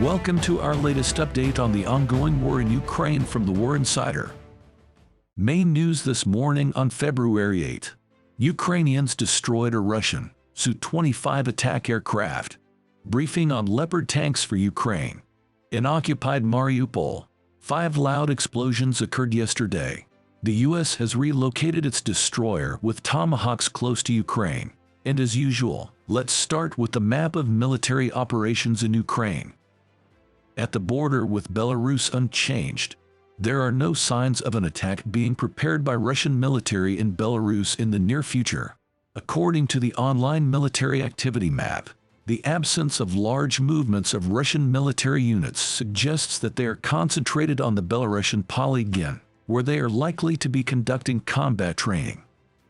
Welcome to our latest update on the ongoing war in Ukraine from the War Insider. Main news this morning on February 8. Ukrainians destroyed a Russian Su-25 attack aircraft. Briefing on Leopard tanks for Ukraine. In occupied Mariupol, 5 loud explosions occurred yesterday. The U.S. has relocated its destroyer with tomahawks close to Ukraine. And as usual, let's start with the map of military operations in Ukraine. At the border with Belarus unchanged, there are no signs of an attack being prepared by Russian military in Belarus in the near future. According to the online military activity map, the absence of large movements of Russian military units suggests that they are concentrated on the Belarusian polygon, where they are likely to be conducting combat training.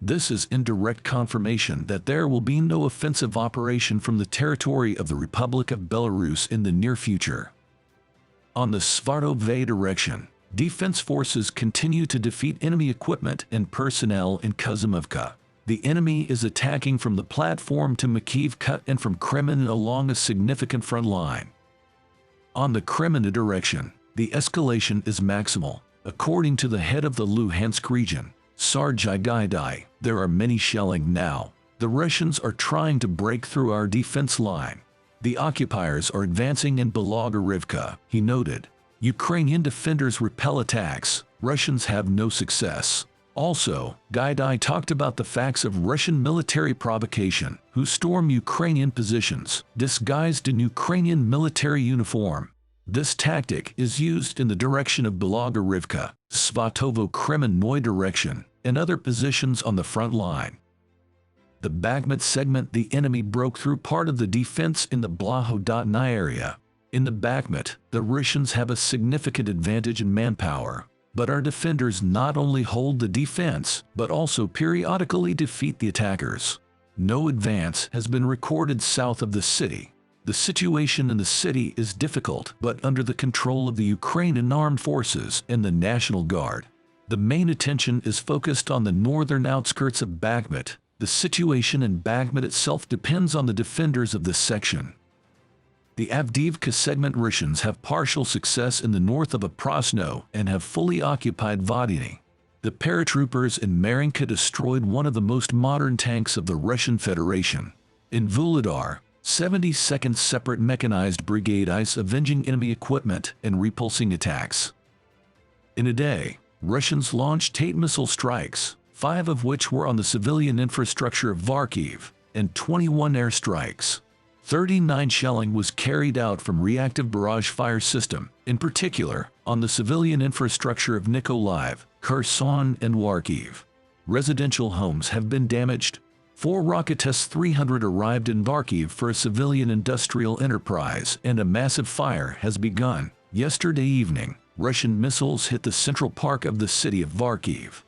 This is indirect confirmation that there will be no offensive operation from the territory of the Republic of Belarus in the near future. On the Su-25 direction, defense forces continue to defeat enemy equipment and personnel in Avdiivka. The enemy is attacking from the platform to Makiivka and from Kremenna along a significant front line. On the Kremenna direction, the escalation is maximal. According to the head of the Luhansk region, Sergei, there are many shelling now. The Russians are trying to break through our defense line. The occupiers are advancing in Avdiivka, he noted. Ukrainian defenders repel attacks. Russians have no success. Also, Gaidai talked about the facts of Russian military provocation, who storm Ukrainian positions, disguised in Ukrainian military uniform. This tactic is used in the direction of Avdiivka, Svatovo Kremennoy direction, and other positions on the front line. The Bakhmut segment, the enemy broke through part of the defense in the Blahodotny area. In the Bakhmut, the Russians have a significant advantage in manpower, but our defenders not only hold the defense, but also periodically defeat the attackers. No advance has been recorded south of the city. The situation in the city is difficult, but under the control of the Ukrainian armed forces and the National Guard. The main attention is focused on the northern outskirts of Bakhmut. The situation in Bakhmut itself depends on the defenders of this section. The Avdiivka segment Russians have partial success in the north of Aprosno and have fully occupied Vodiny. The paratroopers in Marinka destroyed one of the most modern tanks of the Russian Federation. In Vuhledar, 72nd Separate Mechanized Brigade is avenging enemy equipment and repulsing attacks. In a day, Russians launched 8 missile strikes, 5 of which were on the civilian infrastructure of Kharkiv, and 21 airstrikes. 39 shelling was carried out from reactive barrage fire system, in particular, on the civilian infrastructure of Nikolaev, Kherson, and Kharkiv. Residential homes have been damaged. 4 rocket S-300 arrived in Kharkiv for a civilian industrial enterprise, and a massive fire has begun. Yesterday evening, Russian missiles hit the central park of the city of Kharkiv.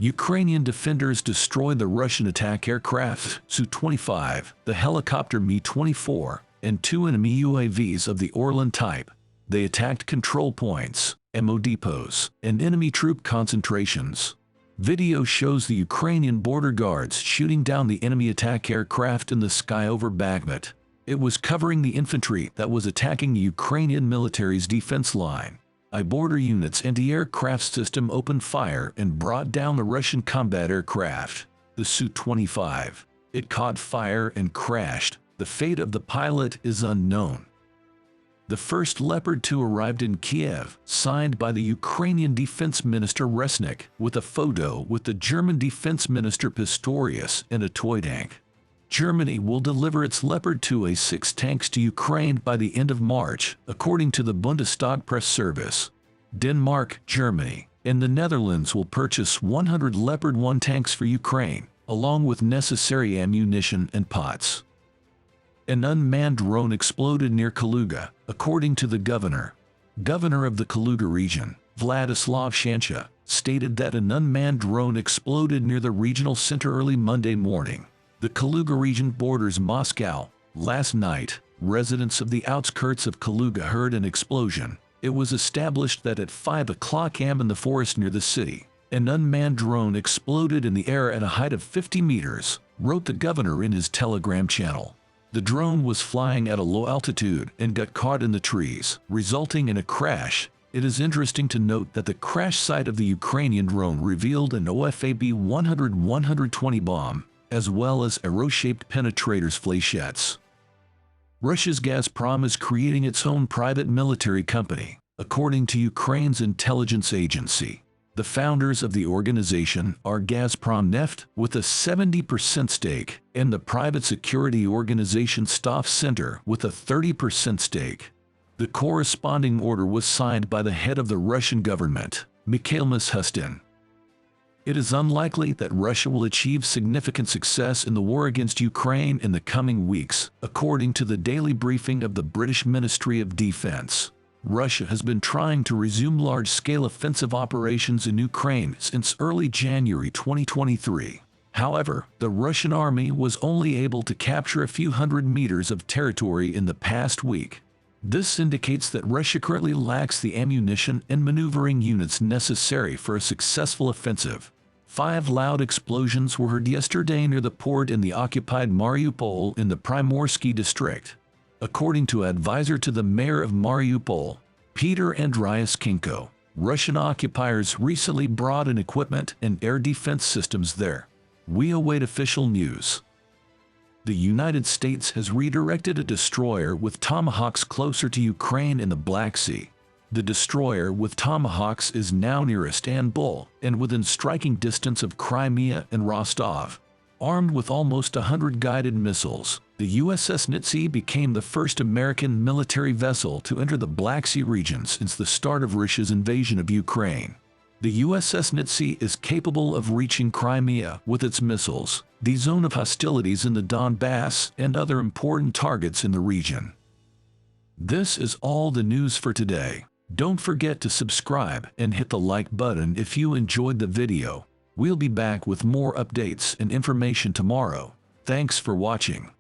Ukrainian defenders destroyed the Russian attack aircraft Su-25, the helicopter Mi-24, and 2 enemy UAVs of the Orlan type. They attacked control points, ammo depots, and enemy troop concentrations. Video shows the Ukrainian border guards shooting down the enemy attack aircraft in the sky over Bakhmut. It was covering the infantry that was attacking the Ukrainian military's defense line. Border units anti-aircraft system opened fire and brought down the Russian combat aircraft, the Su-25. It caught fire and crashed. The fate of the pilot is unknown. The first Leopard 2 arrived in Kiev, signed by the Ukrainian Defense Minister Resnik, with a photo with the German Defense Minister Pistorius and a toy tank. Germany will deliver its Leopard 2A6 tanks to Ukraine by the end of March, according to the Bundestag press service. Denmark, Germany, and the Netherlands will purchase 100 Leopard 1 tanks for Ukraine, along with necessary ammunition and pots. An unmanned drone exploded near Kaluga, according to the governor. Governor of the Kaluga region, Vladislav Shansha, stated that an unmanned drone exploded near the regional center early Monday morning. The Kaluga region borders Moscow. Last night, residents of the outskirts of Kaluga heard an explosion. It was established that at 5 o'clock am in the forest near the city, an unmanned drone exploded in the air at a height of 50 meters, wrote the governor in his Telegram channel. The drone was flying at a low altitude and got caught in the trees, resulting in a crash. It is interesting to note that the crash site of the Ukrainian drone revealed an OFAB 100-120 bomb, as well as arrow-shaped penetrators fléchettes. Russia's Gazprom is creating its own private military company, according to Ukraine's intelligence agency. The founders of the organization are Gazprom Neft with a 70% stake and the private security organization Staff Center with a 30% stake. The corresponding order was signed by the head of the Russian government, Mikhail Mishustin. It is unlikely that Russia will achieve significant success in the war against Ukraine in the coming weeks, according to the daily briefing of the British Ministry of Defense. Russia has been trying to resume large-scale offensive operations in Ukraine since early January 2023. However, the Russian army was only able to capture a few hundred meters of territory in the past week. This indicates that Russia currently lacks the ammunition and maneuvering units necessary for a successful offensive. 5 loud explosions were heard yesterday near the port in the occupied Mariupol in the Primorsky district. According to advisor to the mayor of Mariupol, Peter Andriaskenko, Russian occupiers recently brought in equipment and air defense systems there. We await official news. The United States has redirected a destroyer with tomahawks closer to Ukraine in the Black Sea. The destroyer with tomahawks is now near Istanbul and within striking distance of Crimea and Rostov. Armed with almost 100 guided missiles, the USS Nitsy became the first American military vessel to enter the Black Sea region since the start of Russia's invasion of Ukraine. The USS Nitsy is capable of reaching Crimea with its missiles, the zone of hostilities in the Donbass, and other important targets in the region. This is all the news for today. Don't forget to subscribe and hit the like button if you enjoyed the video. We'll be back with more updates and information tomorrow. Thanks for watching.